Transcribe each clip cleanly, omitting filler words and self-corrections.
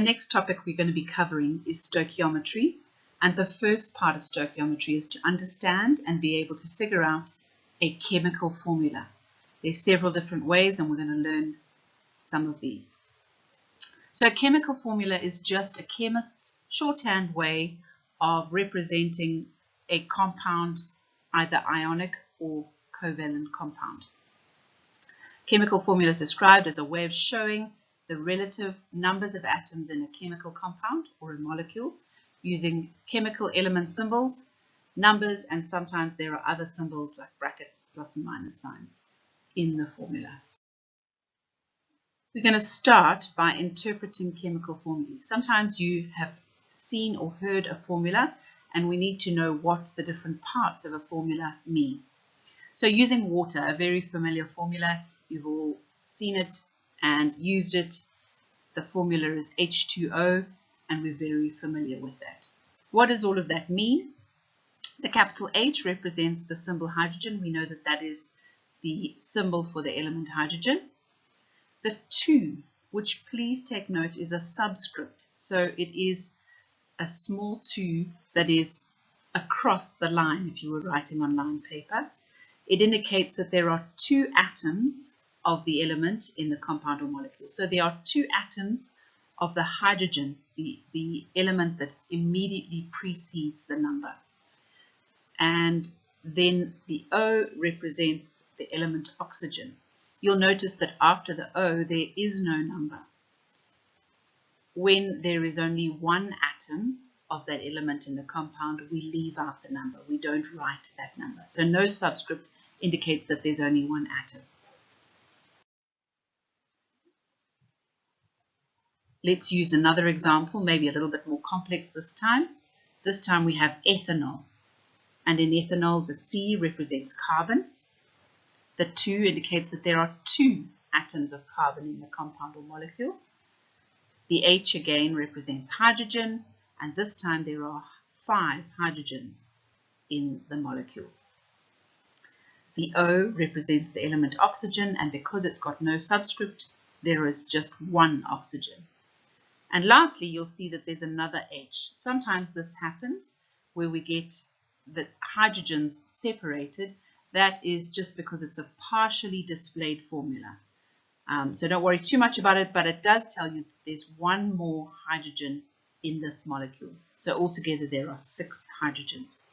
The next topic we're going to be covering is stoichiometry, and the first part of stoichiometry is to understand and be able to figure out a chemical formula. There's several different ways, and we're going to learn some of these. So a chemical formula is just a chemist's shorthand way of representing a compound, either ionic or covalent compound. Chemical formula is described as a way of showing the relative numbers of atoms in a chemical compound or a molecule using chemical element symbols, numbers, and sometimes there are other symbols like brackets, plus and minus signs in the formula. We're going to start by interpreting chemical formulae. Sometimes you have seen or heard a formula, and we need to know what the different parts of a formula mean. So using water, a very familiar formula, you've all seen it and used it. The formula is H2O, and we're very familiar with that. What does all of that mean? The capital H represents the symbol hydrogen. We know that that is the symbol for the element hydrogen. The 2, which please take note, is a subscript. So it is a small 2 that is across the line if you were writing on line paper. It indicates that there are 2 atoms of the element in the compound or molecule. So there are 2 atoms of the hydrogen, the element that immediately precedes the number. And then the O represents the element oxygen. You'll notice that after the O there is no number. When there is only 1 atom of that element in the compound, we leave out the number. We don't write that number. So no subscript indicates that there's only 1 atom. Let's use another example, maybe a little bit more complex this time. This time we have ethanol. And in ethanol, the C represents carbon. The 2 indicates that there are 2 atoms of carbon in the compound or molecule. The H again represents hydrogen, and this time there are 5 hydrogens in the molecule. The O represents the element oxygen, and because it's got no subscript, there is just 1 oxygen. And lastly, you'll see that there's another H. Sometimes this happens where we get the hydrogens separated. That is just because it's a partially displayed formula. So don't worry too much about it, but it does tell you that there's 1 more hydrogen in this molecule. So altogether there are 6 hydrogens.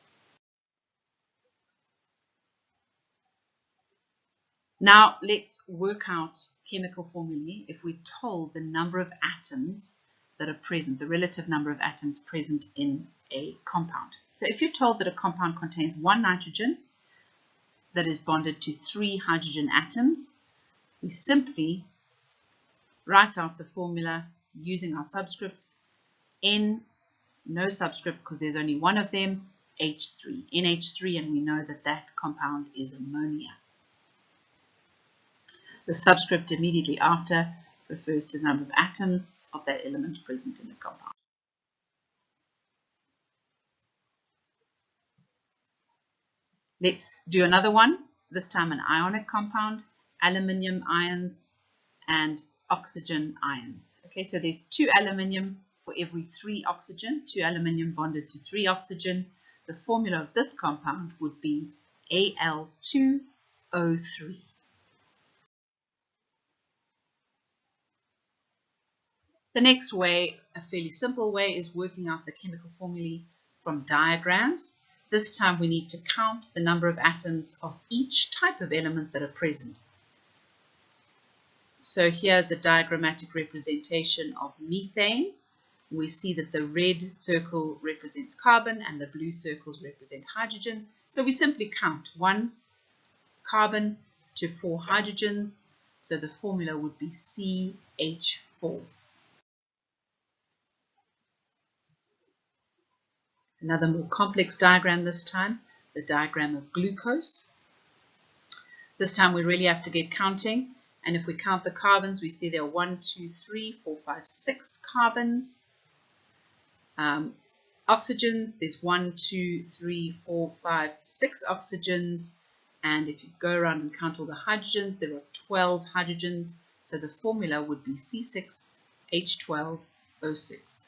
Now let's work out chemical formulae if we're told the number of atoms that are present, the relative number of atoms present in a compound. So if you're told that a compound contains 1 nitrogen that is bonded to 3 hydrogen atoms, we simply write out the formula using our subscripts. N, no subscript because there's only 1 of them, H3, NH3, and we know that that compound is ammonia. The subscript immediately after refers to the number of atoms of that element present in the compound. Let's do another one, this time an ionic compound, aluminium ions and oxygen ions. Okay, so there's 2 aluminium for every 3 oxygen, 2 aluminium bonded to 3 oxygen. The formula of this compound would be Al2O3. The next way, a fairly simple way, is working out the chemical formulae from diagrams. This time we need to count the number of atoms of each type of element that are present. So here's a diagrammatic representation of methane. We see that the red circle represents carbon and the blue circles represent hydrogen. So we simply count 1 carbon to 4 hydrogens. So the formula would be CH4. Another more complex diagram this time, the diagram of glucose. This time we really have to get counting, and if we count the carbons, we see there are 1, 2, 3, 4, 5, 6 carbons. Oxygens, there's 1, 2, 3, 4, 5, 6 oxygens, and if you go around and count all the hydrogens, there are 12 hydrogens, so the formula would be C6H12 O6.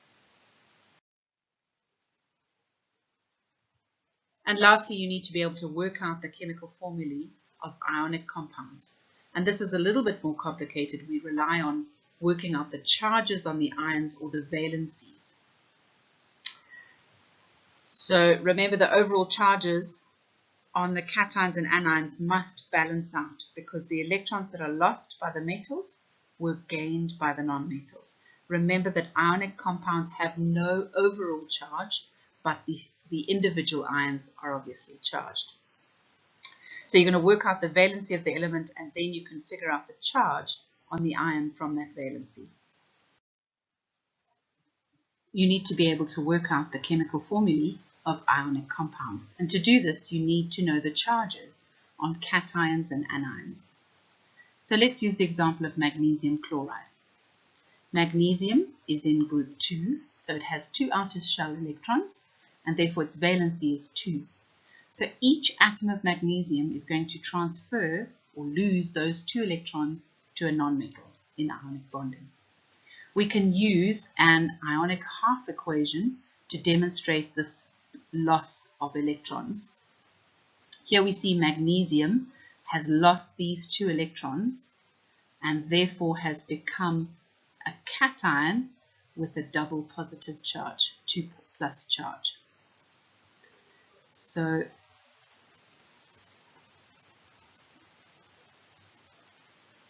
And lastly, you need to be able to work out the chemical formulae of ionic compounds. And this is a little bit more complicated. We rely on working out the charges on the ions, or the valencies. So remember, the overall charges on the cations and anions must balance out, because the electrons that are lost by the metals were gained by the nonmetals. Remember that ionic compounds have no overall charge, but the individual ions are obviously charged. So you're going to work out the valency of the element, and then you can figure out the charge on the ion from that valency. You need to be able to work out the chemical formulae of ionic compounds. And to do this, you need to know the charges on cations and anions. So let's use the example of magnesium chloride. Magnesium is in group 2, so it has 2 outer shell electrons, and therefore its valency is 2. So each atom of magnesium is going to transfer or lose those 2 electrons to a nonmetal in ionic bonding. We can use an ionic half equation to demonstrate this loss of electrons. Here we see magnesium has lost these 2 electrons and therefore has become a cation with a double positive charge, 2+ charge. So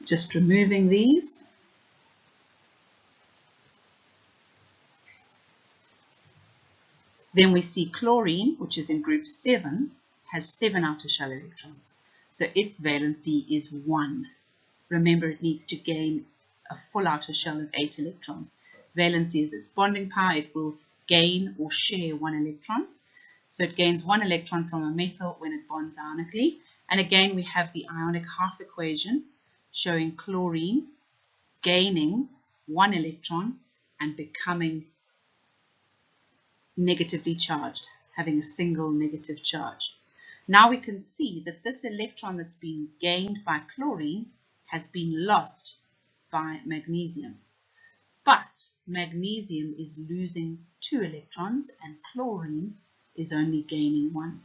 just removing these. Then we see chlorine, which is in group 7, has 7 outer shell electrons. So its valency is 1. Remember, it needs to gain a full outer shell of 8 electrons. Valency is its bonding power. It will gain or share 1 electron. So it gains 1 electron from a metal when it bonds ionically. And again, we have the ionic half equation showing chlorine gaining 1 electron and becoming negatively charged, having a single negative charge. Now we can see that this electron that's been gained by chlorine has been lost by magnesium. But magnesium is losing 2 electrons and chlorine is only gaining 1.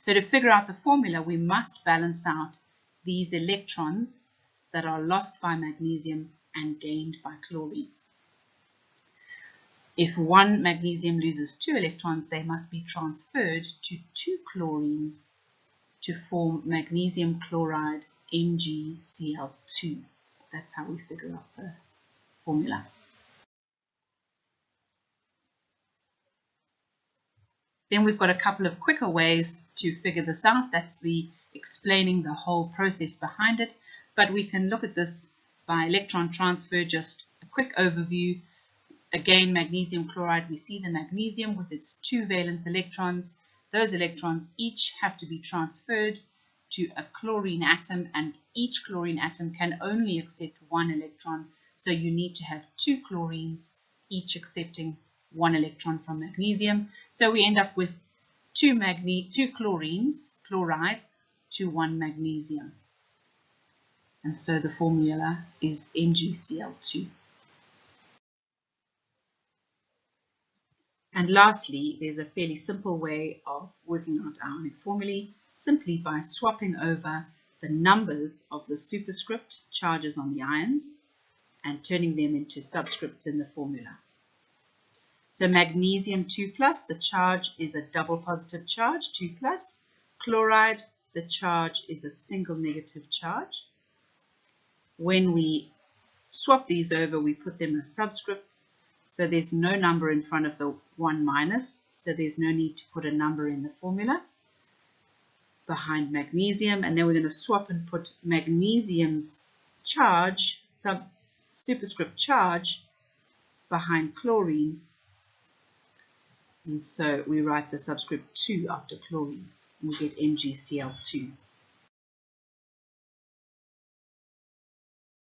So to figure out the formula, we must balance out these electrons that are lost by magnesium and gained by chlorine. If one magnesium loses 2 electrons, they must be transferred to 2 chlorines to form magnesium chloride NgCl2. That's how we figure out the formula. Then we've got a couple of quicker ways to figure this out. That's the explaining the whole process behind it. But we can look at this by electron transfer, just a quick overview. Again, magnesium chloride, we see the magnesium with its 2 valence electrons. Those electrons each have to be transferred to a chlorine atom, and each chlorine atom can only accept 1 electron. So you need to have 2 chlorines, each accepting 1 electron from magnesium. So we end up with 2 chlorides to 1 magnesium. And so the formula is NgCl2. And lastly, there's a fairly simple way of working out ionic formulae, simply by swapping over the numbers of the superscript charges on the ions and turning them into subscripts in the formula. So magnesium 2+, the charge is a double positive charge, 2+. Chloride, the charge is a single negative charge. When we swap these over, we put them as subscripts. So there's no number in front of the 1-, so there's no need to put a number in the formula behind magnesium. And then we're going to swap and put magnesium's charge, superscript charge, behind chlorine. And so we write the subscript 2 after chlorine, and we get NgCl2.